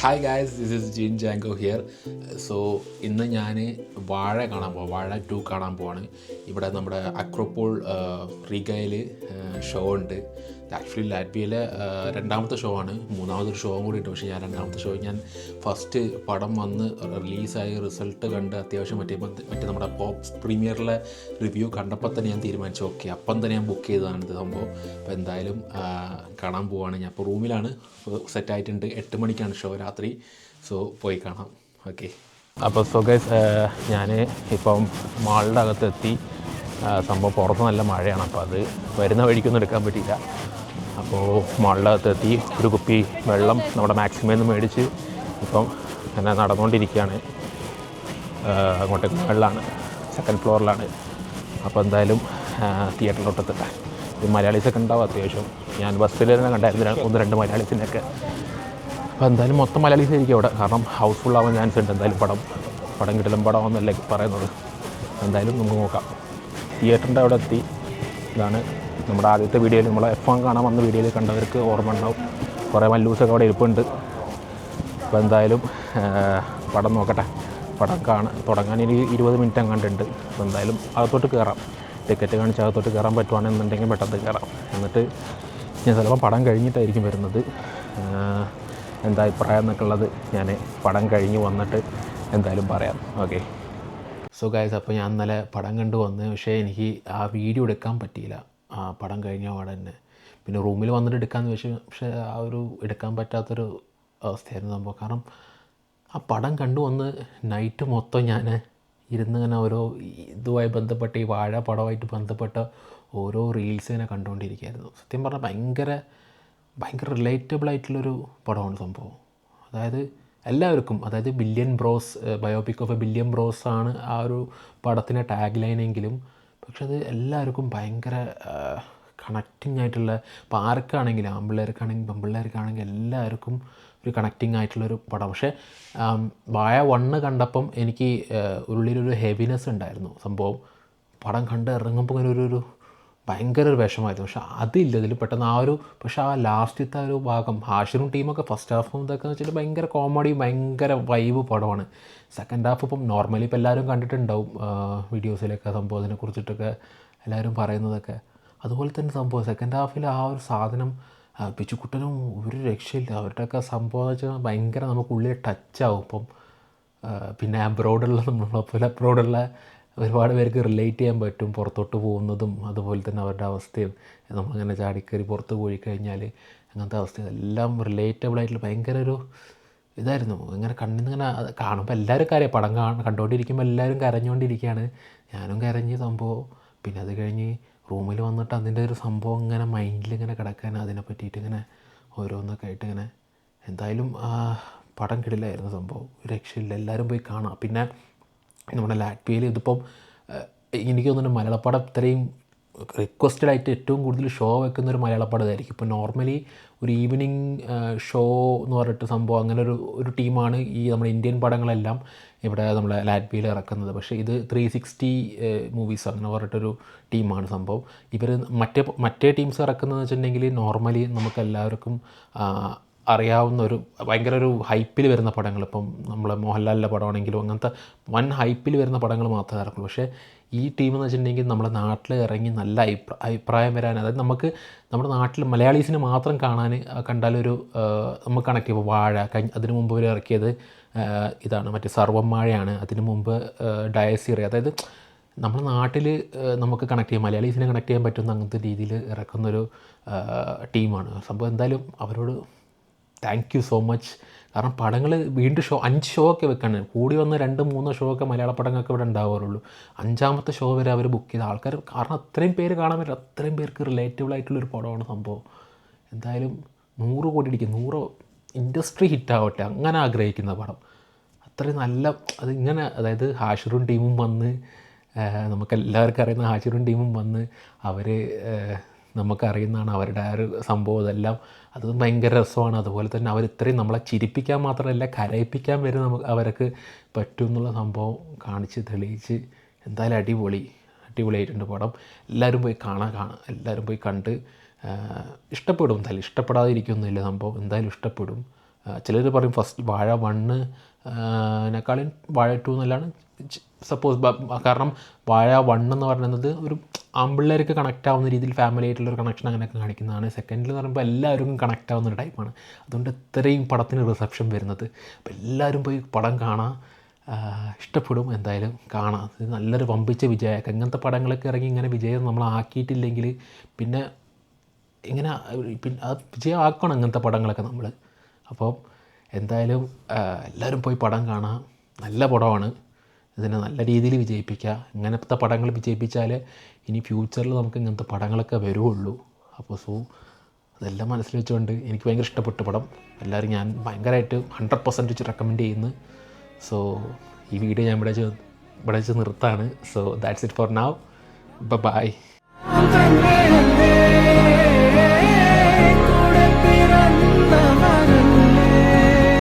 Hi guys, this is Jean Django here. So ഇന്ന് ഞാൻ വാഴ കാണാൻ പോവാം. വാഴ 2 കാണാൻ പോവാണ്. ഇവിടെ നമ്മുടെ അക്രോപോൾ റീഗയിൽ ഷോ ഉണ്ട്. ആക്ച്വലി ലാറ്റ്വിയയിലെ രണ്ടാമത്തെ ഷോ ആണ്. മൂന്നാമതൊരു ഷോയും കൂടി ഉണ്ട്. പക്ഷേ രണ്ടാമത്തെ ഷോ ഫസ്റ്റ് പടം വന്ന് റിലീസായി റിസൾട്ട് കണ്ട് അത്യാവശ്യം മറ്റേ നമ്മുടെ പോപ്സ് പ്രീമിയറിലെ റിവ്യൂ കണ്ടപ്പോൾ തന്നെ ഞാൻ തീരുമാനിച്ചു, ഓക്കെ അപ്പം തന്നെ ഞാൻ ബുക്ക് ചെയ്തതാണ് ഇത് സംഭവം. അപ്പോൾ എന്തായാലും കാണാൻ പോവാണ്. ഞാൻ ഇപ്പോൾ റൂമിലാണ്, സെറ്റായിട്ടുണ്ട്. 8 മണിക്കാണ് ഷോ രാത്രി. സോ പോയി കാണാം. ഓക്കെ. അപ്പോൾ ഗൈസ്, ഞാൻ ഇപ്പം മാളിൻ്റെ അകത്തെത്തി. സംഭവം പുറത്ത് നല്ല മഴയാണ്, അപ്പോൾ അത് വരുന്ന വഴിക്കൊന്നും എടുക്കാൻ പറ്റിയില്ല. അപ്പോൾ മാളിൻ്റെ അകത്തെത്തി ഒരു കുപ്പി വെള്ളം നമ്മുടെ മാക്സിമയിൽ നിന്ന് മേടിച്ച് ഇപ്പം എന്നെ നടന്നുകൊണ്ടിരിക്കുകയാണ്. അങ്ങോട്ടേക്ക് മുകളിലാണ്, സെക്കൻഡ് ഫ്ലോറിലാണ്. അപ്പോൾ എന്തായാലും തിയേറ്ററിലോട്ടെത്തട്ടെ. ഈ മലയാളീസൊക്കെ ഉണ്ടാവും അത്യാവശ്യം. ഞാൻ ബസ്സിൽ തന്നെ കണ്ടായിരുന്നു 1-2 മലയാളീസിനൊക്കെ. അപ്പോൾ എന്തായാലും മൊത്തം മലയാളീസ് ആയിരിക്കും അവിടെ, കാരണം ഹൗസ്ഫുൾ ആവാൻ ചാൻസ് ഉണ്ട്. എന്തായാലും പടം കിടലും പടമെന്നല്ലേ പറയുന്നത്. എന്തായാലും നമുക്ക് നോക്കാം. തിയേറ്ററിൻ്റെ അവിടെ എത്തി. ഇതാണ് നമ്മുടെ ആദ്യത്തെ വീഡിയോയിൽ, നമ്മളെ F1 കാണാൻ വന്ന വീഡിയോയിൽ കണ്ടവർക്ക് ഓർമ്മ ഉണ്ടാവും. കുറേ മല്ലൂസൊക്കെ അവിടെ ഇരിപ്പുണ്ട്. അപ്പോൾ എന്തായാലും പടം നോക്കട്ടെ. പടം തുടങ്ങാൻ ഇനി 20 മിനിറ്റ് അങ്ങാണ്ടുണ്ട്. അപ്പോൾ എന്തായാലും അകത്തോട്ട് കയറാം. ടിക്കറ്റ് കാണിച്ച് അകത്തോട്ട് കയറാൻ പറ്റുവാണെന്നുണ്ടെങ്കിൽ പെട്ടെന്ന് കയറാം. എന്നിട്ട് ഞാൻ ചിലപ്പോൾ പടം കഴിഞ്ഞിട്ടായിരിക്കും വരുന്നത്. എന്താ അഭിപ്രായം എന്നൊക്കെ ഉള്ളത് ഞാൻ പടം കഴിഞ്ഞ് വന്നിട്ട് എന്തായാലും പറയാം. ഓക്കെ. സോ ഗൈസ്, അപ്പോൾ ഞാൻ ഇന്നലെ പടം കണ്ടു വന്ന്, പക്ഷേ എനിക്ക് ആ വീഡിയോ എടുക്കാൻ പറ്റിയില്ല. ആ പടം കഴിഞ്ഞ പാടെ തന്നെ പിന്നെ റൂമിൽ വന്നിട്ട് എടുക്കാമെന്ന് വെച്ച്, പക്ഷേ ആ ഒരു എടുക്കാൻ പറ്റാത്തൊരു അവസ്ഥയായിരുന്നു സംഭവം. കാരണം ആ പടം കണ്ടു വന്ന് നൈറ്റ് മൊത്തം ഞാൻ ഇരുന്ന് ഇങ്ങനെ ഓരോ ഇതുമായി ബന്ധപ്പെട്ട ഈ വാഴ പടമായിട്ട് ബന്ധപ്പെട്ട ഓരോ റീൽസ് ഇങ്ങനെ കണ്ടുകൊണ്ടിരിക്കുകയായിരുന്നു. സത്യം പറഞ്ഞാൽ ഭയങ്കര റിലേറ്റബിൾ ആയിട്ടുള്ളൊരു പടമാണ് സംഭവം. അതായത് എല്ലാവർക്കും, അതായത് biopic of a billion bros ആണ് ആ ഒരു പടത്തിൻ്റെ ടാഗ് ലൈനെങ്കിലും, പക്ഷെ അത് എല്ലാവർക്കും ഭയങ്കര കണക്റ്റിംഗ് ആയിട്ടുള്ള, ഇപ്പോൾ ആർക്കാണെങ്കിലും, ആൺപിള്ളേർക്കാണെങ്കിലും പെൺപിള്ളേർക്കാണെങ്കിലും എല്ലാവർക്കും ഒരു കണക്റ്റിംഗ് ആയിട്ടുള്ളൊരു പടം. പക്ഷേ വാഴ 1 കണ്ടപ്പം എനിക്ക് ഉള്ളിലൊരു ഹെവിനെസ് ഉണ്ടായിരുന്നു സംഭവം. പടം കണ്ട് ഇറങ്ങുമ്പോൾ ഇങ്ങനെ ഒരു ഭയങ്കര ഒരു വിഷമായിരുന്നു. പക്ഷെ അതില്ല ഇതിൽ പെട്ടെന്ന് പക്ഷേ ആ ലാസ്റ്റത്തെ ഒരു ഭാഗം, ഹാഷിറും ടീമൊക്കെ ഫസ്റ്റ് ഹാഫും ഇതൊക്കെ എന്ന് വെച്ചാൽ ഭയങ്കര കോമഡി, ഭയങ്കര വൈബ് പടമാണ്. സെക്കൻഡ് ഹാഫ് ഇപ്പം നോർമലി ഇപ്പോൾ എല്ലാവരും കണ്ടിട്ടുണ്ടാവും വീഡിയോസിലൊക്കെ സംഭവം അതിനെക്കുറിച്ചിട്ടൊക്കെ എല്ലാവരും പറയുന്നതൊക്കെ. അതുപോലെ തന്നെ സംഭവം സെക്കൻഡ് ഹാഫിൽ ആ ഒരു സാധനം പിച്ചുക്കുട്ടനും ഒരു രക്ഷയില്ല. അവരുടെയൊക്കെ സംഭവം എന്ന് വെച്ചാൽ ഭയങ്കര നമുക്ക് ഉള്ളിൽ ടച്ചാവും. ഇപ്പം പിന്നെ അബ്രോഡുള്ള ഒരുപാട് പേർക്ക് റിലേറ്റ് ചെയ്യാൻ പറ്റും. പുറത്തോട്ട് പോകുന്നതും അതുപോലെ തന്നെ അവരുടെ അവസ്ഥയും, നമ്മളിങ്ങനെ ചാടിക്കറി പുറത്ത് പോയി കഴിഞ്ഞാൽ അങ്ങനത്തെ അവസ്ഥ, എല്ലാം റിലേറ്റബിളായിട്ടുള്ള ഭയങ്കര ഒരു ഇതായിരുന്നു. ഇങ്ങനെ കണ്ണിന്നിങ്ങനെ കാണുമ്പോൾ എല്ലാവരും കരയും. പടം കണ്ടുകൊണ്ടിരിക്കുമ്പോൾ എല്ലാവരും കരഞ്ഞുകൊണ്ടിരിക്കുകയാണ്. ഞാനും കരഞ്ഞ് സംഭവം. പിന്നെ അത് കഴിഞ്ഞ് റൂമിൽ വന്നിട്ട് അതിൻ്റെ ഒരു സംഭവം ഇങ്ങനെ മൈൻഡിൽ ഇങ്ങനെ കിടക്കാൻ, അതിനെ പറ്റിയിട്ട് ഇങ്ങനെ ഓരോന്നൊക്കെ ആയിട്ട് ഇങ്ങനെ. എന്തായാലും പടം കിടിലായിരുന്നു സംഭവം, ഒരു രക്ഷയില്ല. എല്ലാവരും പോയി കാണാം. പിന്നെ നമ്മുടെ ലാറ്റ്വിയയിൽ ഇതിപ്പം എനിക്ക് തോന്നുന്നു മലയാളപ്പടം ഇത്രയും റിക്വസ്റ്റഡ് ആയിട്ട് ഏറ്റവും കൂടുതൽ ഷോ വെക്കുന്നൊരു മലയാളപ്പടം ഇതായിരിക്കും. ഇപ്പോൾ നോർമലി ഒരു ഈവനിങ് ഷോ എന്ന് പറഞ്ഞിട്ട് സംഭവം അങ്ങനെ ഒരു ടീമാണ് ഈ നമ്മുടെ ഇന്ത്യൻ പടങ്ങളെല്ലാം ഇവിടെ നമ്മളെ ലാറ്റ്വിയയിൽ ഇറക്കുന്നത്. പക്ഷേ ഇത് 360 മൂവീസ് അങ്ങനെ പറഞ്ഞിട്ടൊരു ടീമാണ് സംഭവം. ഇവർ മറ്റേ ടീംസ് ഇറക്കുന്നതെന്ന് വെച്ചിട്ടുണ്ടെങ്കിൽ നോർമലി നമുക്ക് എല്ലാവർക്കും അറിയാവുന്ന ഒരു ഭയങ്കര ഒരു ഹൈപ്പിൽ വരുന്ന പടങ്ങൾ, ഇപ്പം നമ്മളെ മോഹൻലാലിൻ്റെ പടമാണെങ്കിലും അങ്ങനത്തെ വൻ ഹൈപ്പിൽ വരുന്ന പടങ്ങൾ മാത്രമേ ഇറക്കുള്ളൂ. പക്ഷേ ഈ ടീം എന്ന് വെച്ചിട്ടുണ്ടെങ്കിൽ നമ്മുടെ നാട്ടിൽ ഇറങ്ങി നല്ല അഭിപ്രായം വരാൻ, അതായത് നമുക്ക് നമ്മുടെ നാട്ടിൽ മലയാളീസിന് മാത്രം കണ്ടാലൊരു നമുക്ക് കണക്ട് ചെയ്യും. വാഴ അതിനു മുമ്പ് ഇവർ ഇറക്കിയത് ഇതാണ്, മറ്റേ സർവ്വമാഴയാണ്. അതിനു മുമ്പ് ഡയസിറി, അതായത് നമ്മുടെ നാട്ടിൽ നമുക്ക് കണക്ട് ചെയ്യാം, മലയാളീസിനെ കണക്ട് ചെയ്യാൻ പറ്റുന്ന അങ്ങനത്തെ രീതിയിൽ ഇറക്കുന്നൊരു ടീമാണ് സംഭവം. എന്തായാലും അവരോട് താങ്ക് യു സോ മച്ച്. കാരണം പടങ്ങൾ വീണ്ടും 5 ഷോ ഒക്കെ വെക്കാണ്. കൂടി വന്ന് 2-3 ഷോ ഒക്കെ മലയാള പടങ്ങൾക്ക് ഇവിടെ ഉണ്ടാവാറുള്ളൂ. 5ാമത്തെ ഷോ വരെ അവർ ബുക്ക് ചെയ്ത ആൾക്കാർ, കാരണം അത്രയും പേര് കാണാൻ പറ്റും, അത്രയും പേർക്ക് റിലേറ്റബിൾ ആയിട്ടുള്ളൊരു പടമാണ് സംഭവം. എന്തായാലും 100 കോടി അടിക്കും, 100 ഇൻഡസ്ട്രി ഹിറ്റാവട്ടെ, അങ്ങനെ ആഗ്രഹിക്കുന്ന പടം. അത്രയും നല്ല അതിങ്ങനെ, അതായത് ഹാഷിറും ടീമും വന്ന്, നമുക്കെല്ലാവർക്കും അറിയുന്ന ഹാഷിറും ടീമും വന്ന്, അവർ നമുക്കറിയുന്നതാണ് അവരുടെ ആ ഒരു സംഭവം. ഇതെല്ലാം അതും ഭയങ്കര രസമാണ്. അതുപോലെ തന്നെ അവർ ഇത്രയും നമ്മളെ ചിരിപ്പിക്കാൻ മാത്രമല്ല കരയിപ്പിക്കാൻ വരെ അവർക്ക് പറ്റും എന്നുള്ള സംഭവം കാണിച്ച് തെളിയിച്ച് എന്തായാലും അടിപൊളിയായിട്ടുണ്ട് പടം. എല്ലാവരും പോയി എല്ലാവരും പോയി കണ്ട് ഇഷ്ടപ്പെടും. എന്തായാലും ഇഷ്ടപ്പെടാതെ ഇരിക്കൊന്നുമില്ല സംഭവം, എന്തായാലും ഇഷ്ടപ്പെടും. ചിലർ പറയും ഫസ്റ്റ് വാഴ 1 വാഴ 2 നല്ലതാണ്. സപ്പോസ് കാരണം വാഴ 1 എന്ന് പറയുന്നത് ഒരു ആൺപിള്ളേർക്ക് കണക്റ്റ് ആവുന്ന രീതിയിൽ ഫാമിലി ആയിട്ടുള്ളൊരു കണക്ഷൻ അങ്ങനെയൊക്കെ കാണിക്കുന്നതാണ്. സെക്കൻഡിൽ എന്ന് പറയുമ്പോൾ എല്ലാവർക്കും കണക്റ്റ് ആവുന്ന ഒരു ടൈപ്പാണ്. അതുകൊണ്ട് ഇത്രയും പടത്തിന് റിസപ്ഷൻ വരുന്നത്. അപ്പോൾ എല്ലാവരും പോയി പടം കാണാം, ഇഷ്ടപ്പെടും, എന്തായാലും കാണാം. ഇത് നല്ലൊരു വമ്പിച്ച വിജയമാക്കാം. ഇങ്ങനത്തെ പടങ്ങളൊക്കെ ഇറങ്ങി ഇങ്ങനെ വിജയം നമ്മളാക്കിയിട്ടില്ലെങ്കിൽ പിന്നെ ഇങ്ങനെ അത് വിജയമാക്കണം ഇങ്ങനത്തെ പടങ്ങളൊക്കെ നമ്മൾ. അപ്പോൾ എന്തായാലും എല്ലാവരും പോയി പടം കാണാം. നല്ല പടമാണ്. ഇതിനെ നല്ല രീതിയിൽ വിജയിപ്പിക്കുക. ഇങ്ങനത്തെ പടങ്ങൾ വിജയിപ്പിച്ചാൽ ഇനി ഫ്യൂച്ചറിൽ നമുക്ക് ഇങ്ങനത്തെ പടങ്ങളൊക്കെ വരുള്ളൂ. അപ്പോൾ അതെല്ലാം മനസ്സിൽ വെച്ചുകൊണ്ട് എനിക്ക് ഭയങ്കര ഇഷ്ടപ്പെട്ട പടം. എല്ലാവരും ഞാൻ ഭയങ്കരമായിട്ട് 100% റെക്കമെൻഡ് ചെയ്യുന്നു. ഈ വീഡിയോ ഞാൻ ഇവിടെ വെച്ച് നിർത്താണ്. That's it for now. By.